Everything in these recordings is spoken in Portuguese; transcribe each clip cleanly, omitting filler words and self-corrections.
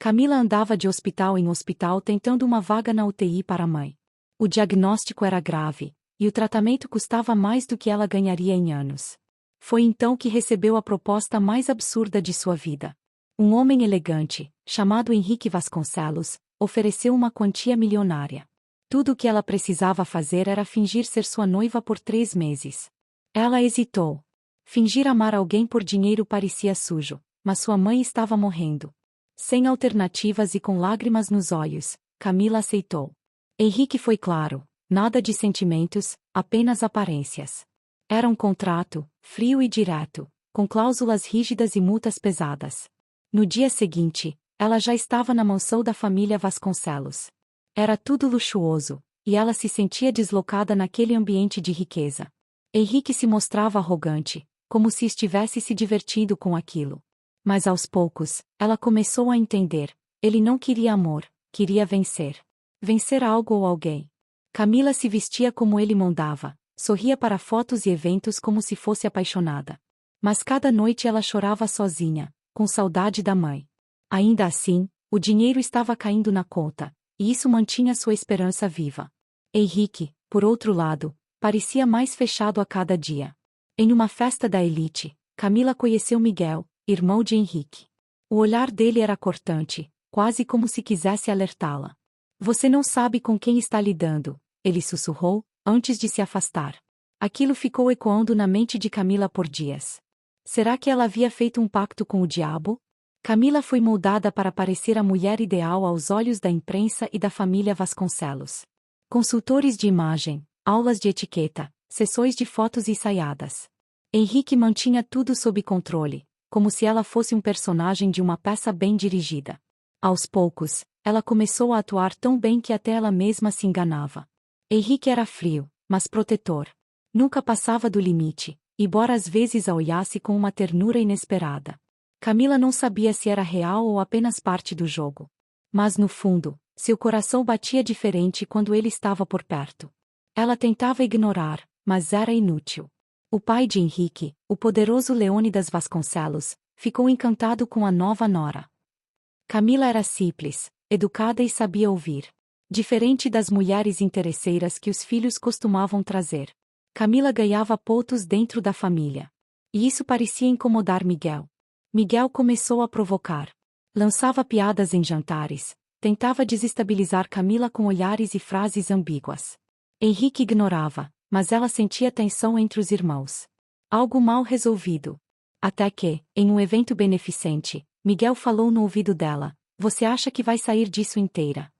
Camila andava de hospital em hospital tentando uma vaga na UTI para a mãe. O diagnóstico era grave, e o tratamento custava mais do que ela ganharia em anos. Foi então que recebeu a proposta mais absurda de sua vida. Um homem elegante, chamado Henrique Vasconcelos, ofereceu uma quantia milionária. Tudo o que ela precisava fazer era fingir ser sua noiva por 3 meses. Ela hesitou. Fingir amar alguém por dinheiro parecia sujo, mas sua mãe estava morrendo. Sem alternativas e com lágrimas nos olhos, Camila aceitou. Henrique foi claro, nada de sentimentos, apenas aparências. Era um contrato, frio e direto, com cláusulas rígidas e multas pesadas. No dia seguinte, ela já estava na mansão da família Vasconcelos. Era tudo luxuoso, e ela se sentia deslocada naquele ambiente de riqueza. Henrique se mostrava arrogante, como se estivesse se divertindo com aquilo. Mas aos poucos, ela começou a entender. Ele não queria amor, queria vencer. Vencer algo ou alguém. Camila se vestia como ele mandava, sorria para fotos e eventos como se fosse apaixonada. Mas cada noite ela chorava sozinha, com saudade da mãe. Ainda assim, o dinheiro estava caindo na conta, e isso mantinha sua esperança viva. Henrique, por outro lado, parecia mais fechado a cada dia. Em uma festa da elite, Camila conheceu Miguel, irmão de Henrique. O olhar dele era cortante, quase como se quisesse alertá-la. Você não sabe com quem está lidando, ele sussurrou, antes de se afastar. Aquilo ficou ecoando na mente de Camila por dias. Será que ela havia feito um pacto com o diabo? Camila foi moldada para parecer a mulher ideal aos olhos da imprensa e da família Vasconcelos. Consultores de imagem, aulas de etiqueta, sessões de fotos ensaiadas. Henrique mantinha tudo sob controle, como se ela fosse um personagem de uma peça bem dirigida. Aos poucos, ela começou a atuar tão bem que até ela mesma se enganava. Henrique era frio, mas protetor. Nunca passava do limite, embora às vezes a olhasse com uma ternura inesperada. Camila não sabia se era real ou apenas parte do jogo. Mas no fundo, seu coração batia diferente quando ele estava por perto. Ela tentava ignorar, mas era inútil. O pai de Henrique, o poderoso Leônidas Vasconcelos, ficou encantado com a nova nora. Camila era simples, educada e sabia ouvir. Diferente das mulheres interesseiras que os filhos costumavam trazer. Camila ganhava pontos dentro da família. E isso parecia incomodar Miguel. Miguel começou a provocar. Lançava piadas em jantares, tentava desestabilizar Camila com olhares e frases ambíguas. Henrique ignorava, mas ela sentia tensão entre os irmãos. Algo mal resolvido. Até que, em um evento beneficente, Miguel falou no ouvido dela: "Você acha que vai sair disso inteira?"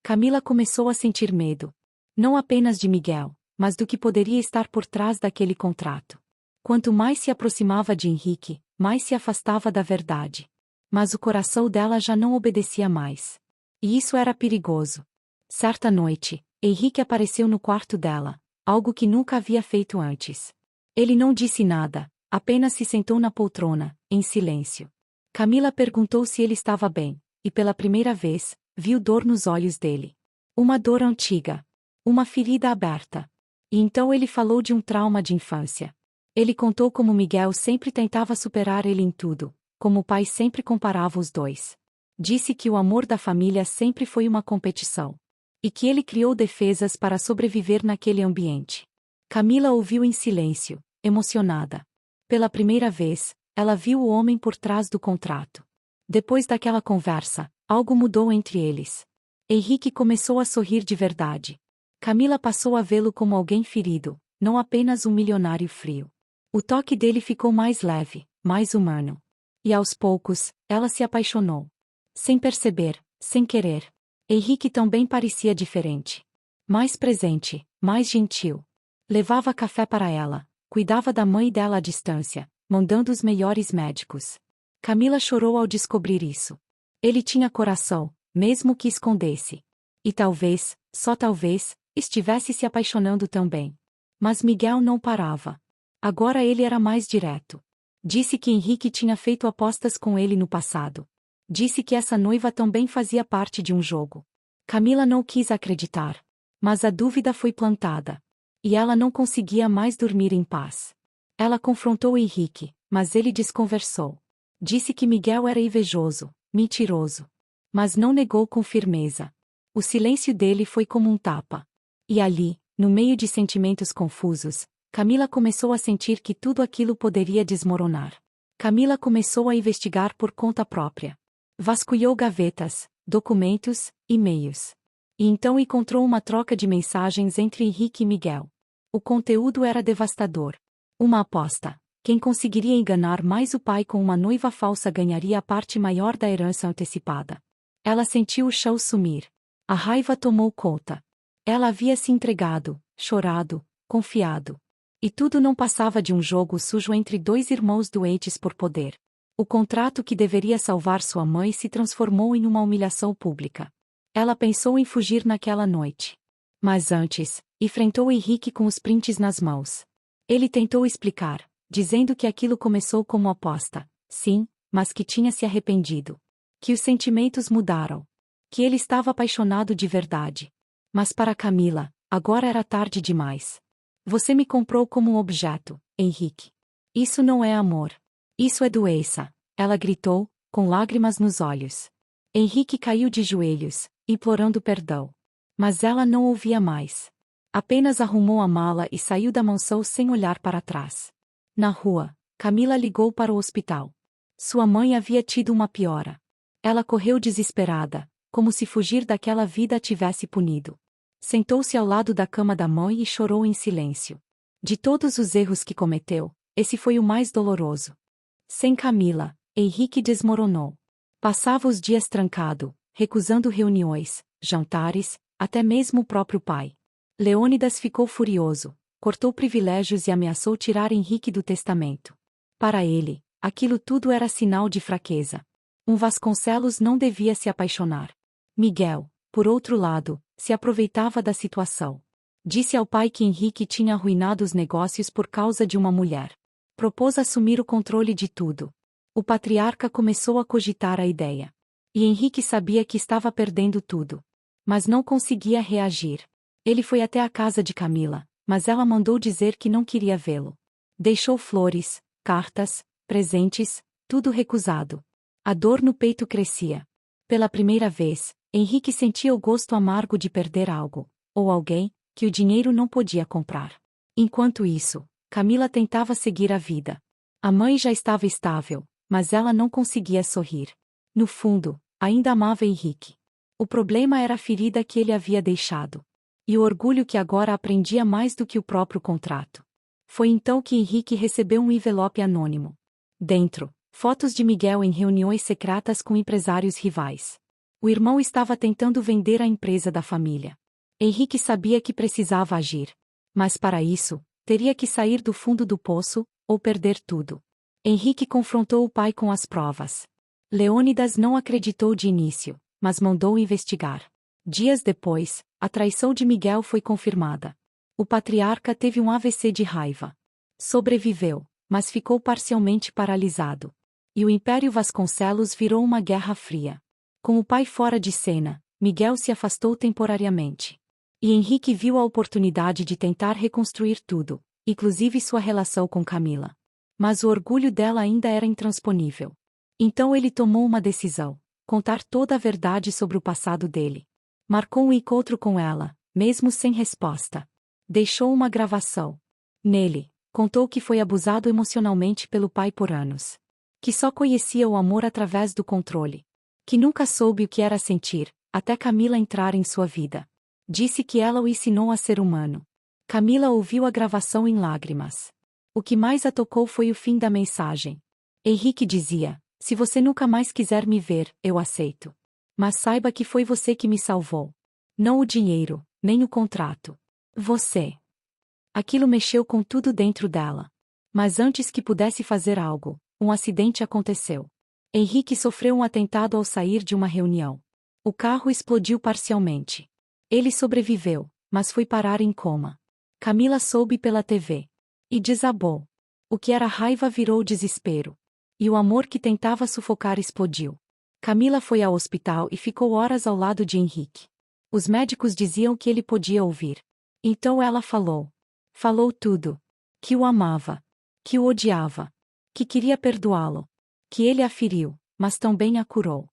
Camila começou a sentir medo. Não apenas de Miguel, mas do que poderia estar por trás daquele contrato. Quanto mais se aproximava de Henrique, mais se afastava da verdade. Mas o coração dela já não obedecia mais. E isso era perigoso. Certa noite, Henrique apareceu no quarto dela, algo que nunca havia feito antes. Ele não disse nada, apenas se sentou na poltrona, em silêncio. Camila perguntou se ele estava bem, e pela primeira vez, viu dor nos olhos dele. Uma dor antiga. Uma ferida aberta. E então ele falou de um trauma de infância. Ele contou como Miguel sempre tentava superar ele em tudo, como o pai sempre comparava os dois. Disse que o amor da família sempre foi uma competição. E que ele criou defesas para sobreviver naquele ambiente. Camila ouviu em silêncio, emocionada. Pela primeira vez, ela viu o homem por trás do contrato. Depois daquela conversa, algo mudou entre eles. Henrique começou a sorrir de verdade. Camila passou a vê-lo como alguém ferido, não apenas um milionário frio. O toque dele ficou mais leve, mais humano. E aos poucos, ela se apaixonou. Sem perceber, sem querer. Henrique também parecia diferente. Mais presente, mais gentil. Levava café para ela, cuidava da mãe dela à distância, mandando os melhores médicos. Camila chorou ao descobrir isso. Ele tinha coração, mesmo que escondesse. E talvez, só talvez, estivesse se apaixonando também. Mas Miguel não parava. Agora ele era mais direto. Disse que Henrique tinha feito apostas com ele no passado. Disse que essa noiva também fazia parte de um jogo. Camila não quis acreditar. Mas a dúvida foi plantada. E ela não conseguia mais dormir em paz. Ela confrontou Henrique, mas ele desconversou. Disse que Miguel era invejoso, mentiroso. mas não negou com firmeza. O silêncio dele foi como um tapa. E ali, no meio de sentimentos confusos, Camila começou a sentir que tudo aquilo poderia desmoronar. Camila começou a investigar por conta própria. Vasculhou gavetas, documentos, e-mails. E então encontrou uma troca de mensagens entre Henrique e Miguel. O conteúdo era devastador. Uma aposta. Quem conseguiria enganar mais o pai com uma noiva falsa ganharia a parte maior da herança antecipada. Ela sentiu o chão sumir. A raiva tomou conta. Ela havia se entregado, chorado, confiado. E tudo não passava de um jogo sujo entre dois irmãos doentes por poder. O contrato que deveria salvar sua mãe se transformou em uma humilhação pública. Ela pensou em fugir naquela noite. Mas antes, enfrentou Henrique com os prints nas mãos. Ele tentou explicar, dizendo que aquilo começou como aposta, sim, mas que tinha se arrependido. Que os sentimentos mudaram. Que ele estava apaixonado de verdade. Mas para Camila, agora era tarde demais. Você me comprou como um objeto, Henrique. Isso não é amor. Isso é doença, ela gritou, com lágrimas nos olhos. Henrique caiu de joelhos, implorando perdão. Mas ela não ouvia mais. Apenas arrumou a mala e saiu da mansão sem olhar para trás. Na rua, Camila ligou para o hospital. Sua mãe havia tido uma piora. Ela correu desesperada, como se fugir daquela vida a tivesse punido. Sentou-se ao lado da cama da mãe e chorou em silêncio. De todos os erros que cometeu, esse foi o mais doloroso. Sem Camila, Henrique desmoronou. Passava os dias trancado, recusando reuniões, jantares, até mesmo o próprio pai. Leônidas ficou furioso, cortou privilégios e ameaçou tirar Henrique do testamento. Para ele, aquilo tudo era sinal de fraqueza. Um Vasconcelos não devia se apaixonar. Miguel, por outro lado, se aproveitava da situação. Disse ao pai que Henrique tinha arruinado os negócios por causa de uma mulher. Propôs assumir o controle de tudo. O patriarca começou a cogitar a ideia. E Henrique sabia que estava perdendo tudo. Mas não conseguia reagir. Ele foi até a casa de Camila, mas ela mandou dizer que não queria vê-lo. Deixou flores, cartas, presentes, tudo recusado. A dor no peito crescia. Pela primeira vez, Henrique sentia o gosto amargo de perder algo, ou alguém, que o dinheiro não podia comprar. Enquanto isso, Camila tentava seguir a vida. A mãe já estava estável, mas ela não conseguia sorrir. No fundo, ainda amava Henrique. O problema era a ferida que ele havia deixado. E o orgulho que agora aprendia mais do que o próprio contrato. Foi então que Henrique recebeu um envelope anônimo. Dentro, fotos de Miguel em reuniões secretas com empresários rivais. O irmão estava tentando vender a empresa da família. Henrique sabia que precisava agir. Mas para isso, teria que sair do fundo do poço, ou perder tudo. Henrique confrontou o pai com as provas. Leônidas não acreditou de início, mas mandou investigar. Dias depois, a traição de Miguel foi confirmada. O patriarca teve um AVC de raiva. Sobreviveu, mas ficou parcialmente paralisado. E o Império Vasconcelos virou uma guerra fria. Com o pai fora de cena, Miguel se afastou temporariamente. E Henrique viu a oportunidade de tentar reconstruir tudo, inclusive sua relação com Camila. Mas o orgulho dela ainda era intransponível. Então ele tomou uma decisão: contar toda a verdade sobre o passado dele. Marcou um encontro com ela, mesmo sem resposta. Deixou uma gravação. Nele, contou que foi abusado emocionalmente pelo pai por anos. Que só conhecia o amor através do controle. Que nunca soube o que era sentir, até Camila entrar em sua vida. Disse que ela o ensinou a ser humano. Camila ouviu a gravação em lágrimas. O que mais a tocou foi o fim da mensagem. Henrique dizia: se você nunca mais quiser me ver, eu aceito. Mas saiba que foi você que me salvou. Não o dinheiro, nem o contrato. Você. Aquilo mexeu com tudo dentro dela. Mas antes que pudesse fazer algo, um acidente aconteceu. Henrique sofreu um atentado ao sair de uma reunião. O carro explodiu parcialmente. Ele sobreviveu, mas foi parar em coma. Camila soube pela TV. E desabou. O que era raiva virou desespero. E o amor que tentava sufocar explodiu. Camila foi ao hospital e ficou horas ao lado de Henrique. Os médicos diziam que ele podia ouvir. Então ela falou. Falou tudo. Que o amava. Que o odiava. Que queria perdoá-lo. Que ele a feriu, mas também a curou.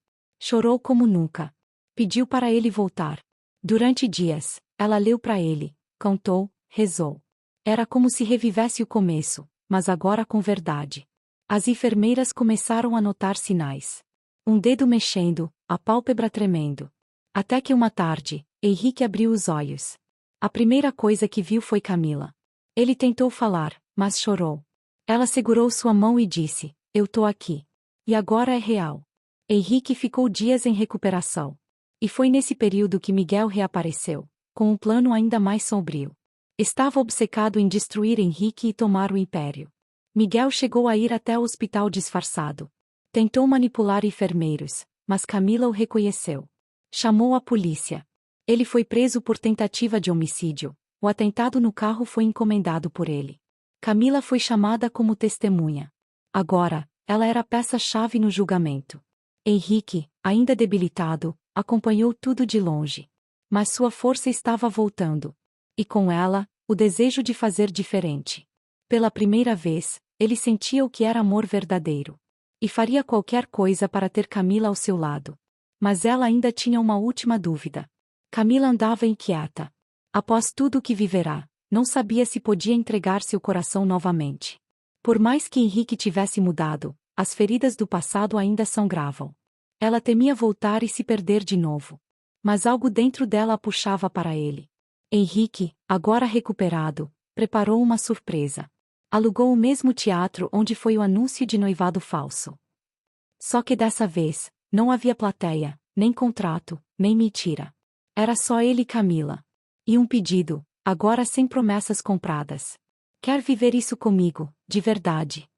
Chorou como nunca. Pediu para ele voltar. Durante dias, ela leu para ele, cantou, rezou. Era como se revivesse o começo, mas agora com verdade. As enfermeiras começaram a notar sinais. Um dedo mexendo, a pálpebra tremendo. Até que uma tarde, Henrique abriu os olhos. A primeira coisa que viu foi Camila. Ele tentou falar, mas chorou. Ela segurou sua mão e disse: "Eu tô aqui. E agora é real." Henrique ficou dias em recuperação. E foi nesse período que Miguel reapareceu, com um plano ainda mais sombrio. Estava obcecado em destruir Henrique e tomar o império. Miguel chegou a ir até o hospital disfarçado. Tentou manipular enfermeiros, mas Camila o reconheceu. Chamou a polícia. Ele foi preso por tentativa de homicídio. O atentado no carro foi encomendado por ele. Camila foi chamada como testemunha. Agora, ela era peça-chave no julgamento. Henrique, ainda debilitado, acompanhou tudo de longe. Mas sua força estava voltando. E com ela, o desejo de fazer diferente. Pela primeira vez, ele sentia o que era amor verdadeiro. E faria qualquer coisa para ter Camila ao seu lado. Mas ela ainda tinha uma última dúvida. Camila andava inquieta. Após tudo o que viverá, não sabia se podia entregar seu coração novamente. Por mais que Henrique tivesse mudado, as feridas do passado ainda sangravam. Ela temia voltar e se perder de novo. Mas algo dentro dela a puxava para ele. Henrique, agora recuperado, preparou uma surpresa. Alugou o mesmo teatro onde foi o anúncio de noivado falso. Só que dessa vez, não havia plateia, nem contrato, nem mentira. Era só ele e Camila. E um pedido, agora sem promessas compradas. "Quer viver isso comigo, de verdade?"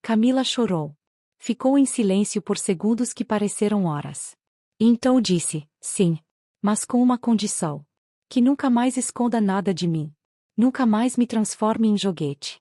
Camila chorou. Ficou em silêncio por segundos que pareceram horas. E então disse: "Sim. Mas com uma condição. Que nunca mais esconda nada de mim. Nunca mais me transforme em joguete."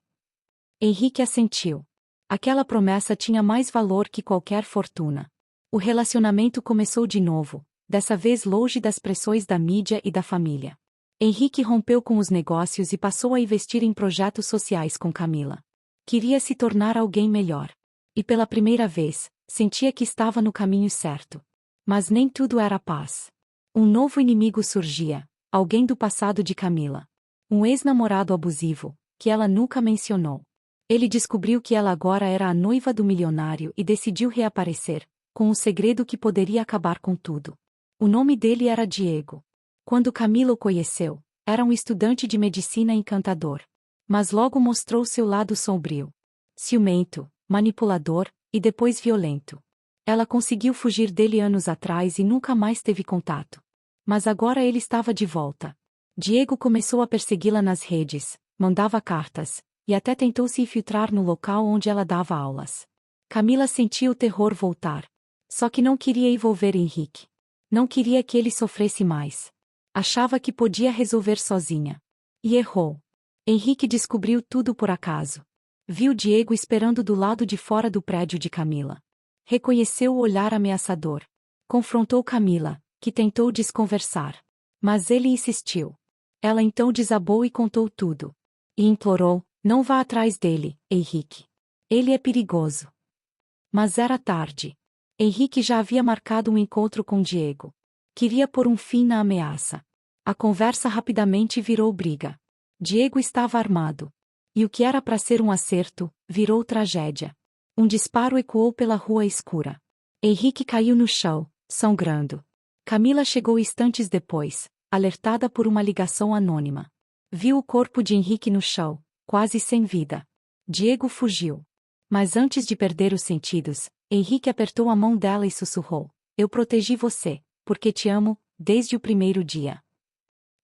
Henrique assentiu. Aquela promessa tinha mais valor que qualquer fortuna. O relacionamento começou de novo, dessa vez longe das pressões da mídia e da família. Henrique rompeu com os negócios e passou a investir em projetos sociais com Camila. Queria se tornar alguém melhor. E pela primeira vez, sentia que estava no caminho certo. Mas nem tudo era paz. Um novo inimigo surgia, alguém do passado de Camila. Um ex-namorado abusivo, que ela nunca mencionou. Ele descobriu que ela agora era a noiva do milionário e decidiu reaparecer, com um segredo que poderia acabar com tudo. O nome dele era Diego. Quando Camila o conheceu, era um estudante de medicina encantador. Mas logo mostrou seu lado sombrio. Ciumento, manipulador, e depois violento. Ela conseguiu fugir dele anos atrás e nunca mais teve contato. Mas agora ele estava de volta. Diego começou a persegui-la nas redes, mandava cartas, e até tentou se infiltrar no local onde ela dava aulas. Camila sentia o terror voltar. Só que não queria envolver Henrique. Não queria que ele sofresse mais. Achava que podia resolver sozinha. E errou. Henrique descobriu tudo por acaso. Viu Diego esperando do lado de fora do prédio de Camila. Reconheceu o olhar ameaçador. Confrontou Camila, que tentou desconversar. Mas ele insistiu. Ela então desabou e contou tudo. E implorou: "Não vá atrás dele, Henrique. Ele é perigoso." Mas era tarde. Henrique já havia marcado um encontro com Diego. Queria pôr um fim na ameaça. A conversa rapidamente virou briga. Diego estava armado. E o que era para ser um acerto, virou tragédia. Um disparo ecoou pela rua escura. Henrique caiu no chão, sangrando. Camila chegou instantes depois, alertada por uma ligação anônima. Viu o corpo de Henrique no chão, quase sem vida. Diego fugiu. Mas antes de perder os sentidos, Henrique apertou a mão dela e sussurrou: "Eu protegi você, porque te amo, desde o primeiro dia."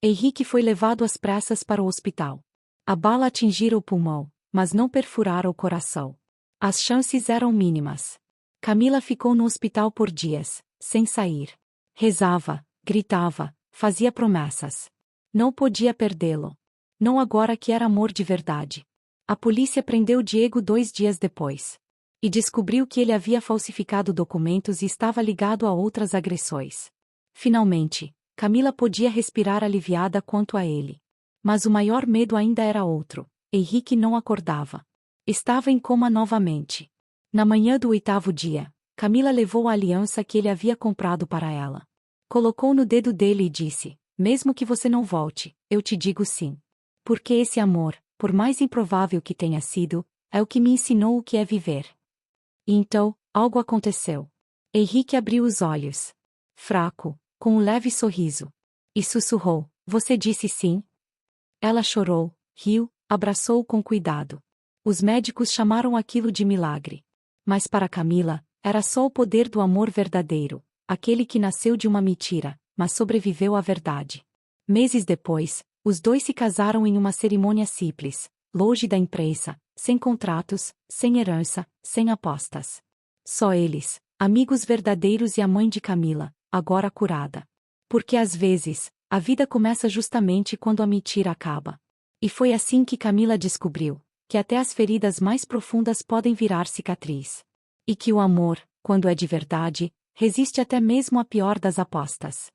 Henrique foi levado às pressas para o hospital. A bala atingira o pulmão, mas não perfurara o coração. As chances eram mínimas. Camila ficou no hospital por dias, sem sair. Rezava, gritava, fazia promessas. Não podia perdê-lo. Não agora que era amor de verdade. A polícia prendeu Diego 2 dias depois. E descobriu que ele havia falsificado documentos e estava ligado a outras agressões. Finalmente, Camila podia respirar aliviada quanto a ele. Mas o maior medo ainda era outro. Henrique não acordava. Estava em coma novamente. Na manhã do 8º dia, Camila levou a aliança que ele havia comprado para ela. Colocou no dedo dele e disse: mesmo que você não volte, eu te digo sim. Porque esse amor, por mais improvável que tenha sido, é o que me ensinou o que é viver. E então, algo aconteceu. Henrique abriu os olhos. Fraco, com um leve sorriso. E sussurrou: você disse sim? Ela chorou, riu, abraçou-o com cuidado. Os médicos chamaram aquilo de milagre. Mas para Camila, era só o poder do amor verdadeiro, aquele que nasceu de uma mentira, mas sobreviveu à verdade. Meses depois, os dois se casaram em uma cerimônia simples, longe da imprensa, sem contratos, sem herança, sem apostas. Só eles, amigos verdadeiros e a mãe de Camila, agora curada. Porque às vezes, a vida começa justamente quando a mentira acaba. E foi assim que Camila descobriu que até as feridas mais profundas podem virar cicatriz. E que o amor, quando é de verdade, resiste até mesmo à pior das apostas.